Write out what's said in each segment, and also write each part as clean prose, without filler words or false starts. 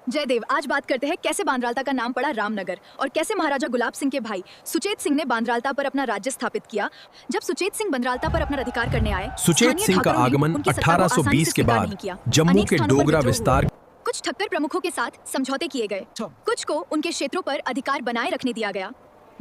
जयदेव, आज बात करते हैं कैसे बांद्रालता का नाम पड़ा रामनगर और कैसे महाराजा गुलाब सिंह के भाई सुचेत सिंह ने बांद्रालता पर अपना राज्य स्थापित किया। जब सुचेत सिंह बांद्रालता पर अपना अधिकार करने आए, सुचेत सिंह का आगमन 1820 के बाद जम्मू के डोगरा विस्तार कुछ ठक्कर प्रमुखों के साथ समझौते किए गए, कुछ को उनके क्षेत्रों पर अधिकार बनाए रखने दिया गया,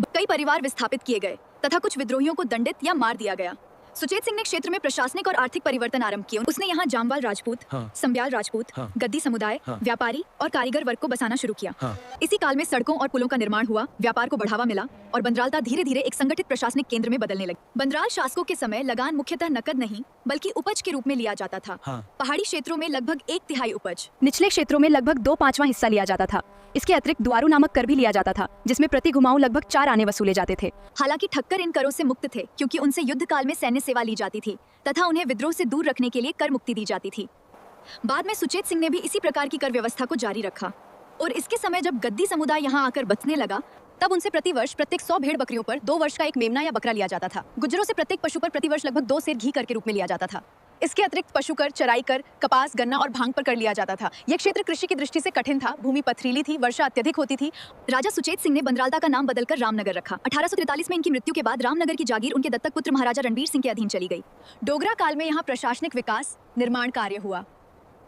कई परिवार विस्थापित किए गए तथा कुछ विद्रोहियों को दंडित या मार दिया गया। सुचेत सिंह ने क्षेत्र में प्रशासनिक और आर्थिक परिवर्तन आरंभ किए। उसने यहाँ जामवाल राजपूत, संब्याल राजपूत, गद्दी समुदाय, व्यापारी और कारीगर वर्ग को बसाना शुरू किया। इसी काल में सड़कों और पुलों का निर्माण हुआ, व्यापार को बढ़ावा मिला और बंदरालता धीरे धीरे एक संगठित प्रशासनिक केंद्र में बदलने लगी। बंदराल शासकों के समय लगान मुख्यतः नकद नहीं बल्कि उपज के रूप में लिया जाता था। पहाड़ी क्षेत्रों में लगभग 1/3 उपज, निचले क्षेत्रों में लगभग 2/5 हिस्सा लिया जाता था। इसके अतिरिक्त दुआरू नामक कर भी लिया जाता था, जिसमें प्रति घुमाऊ लगभग 4 आने वसूले जाते थे। हालांकि ठक्कर इन करों से मुक्त थे, क्योंकि उनसे युद्ध काल में सैन्य सेवा ली जाती थी तथा उन्हें विद्रोह से दूर रखने के लिए कर मुक्ति दी जाती थी। बाद में सुचेत सिंह ने भी इसी प्रकार की कर व्यवस्था को जारी रखा और इसके समय जब गद्दी समुदाय यहाँ आकर बसने लगा, तब उनसे प्रतिवर्ष प्रत्येक 100 भेड़ बकरियों पर 2 वर्ष का एक मेमना या बकरा लिया जाता था। गुज्जरों से प्रत्येक पशु पर प्रतिवर्ष लगभग 2 सेर घी कर के रूप में लिया जाता था। इसके अतिरिक्त पशु कर, चराई कर, कपास, गन्ना और भांग पर कर लिया जाता था। यह क्षेत्र कृषि की दृष्टि से कठिन था, भूमि पथरीली थी, वर्षा अत्यधिक होती थी। राजा सुचेत सिंह ने बंदरालता का नाम बदलकर रामनगर रखा। 1843 में इनकी मृत्यु के बाद रामनगर की जागीर उनके दत्तक पुत्र महाराजा रणवीर सिंह के अधीन चली गई। डोगरा काल में यहाँ प्रशासनिक विकास, निर्माण कार्य हुआ।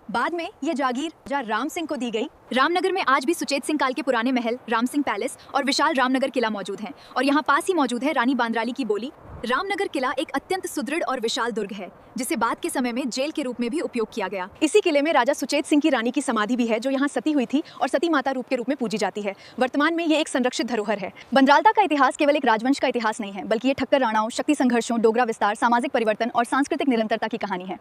बाद में यह जागीर राजा राम सिंह को दी गई। रामनगर में आज भी सुचेत सिंह काल के पुराने महल, राम सिंह पैलेस और विशाल रामनगर किला मौजूद हैं और यहाँ पास ही मौजूद है रानी बांद्राली की बोली। रामनगर किला एक अत्यंत सुदृढ़ और विशाल दुर्ग है, जिसे बाद के समय में जेल के रूप में भी उपयोग किया गया। इसी किले में राजा सुचेत सिंह की रानी की समाधि भी है, जो यहाँ सती हुई थी और सती माता रूप के रूप में पूजी जाती है। वर्तमान में ये एक संरक्षित धरोहर है। बंदरालता का इतिहास केवल एक राजवंश का इतिहास नहीं है, बल्कि ये ठक्कर राणाओं, शक्ति संघर्षों, डोगरा विस्तार, सामाजिक परिवर्तन और सांस्कृतिक निरंतरता की कहानी है।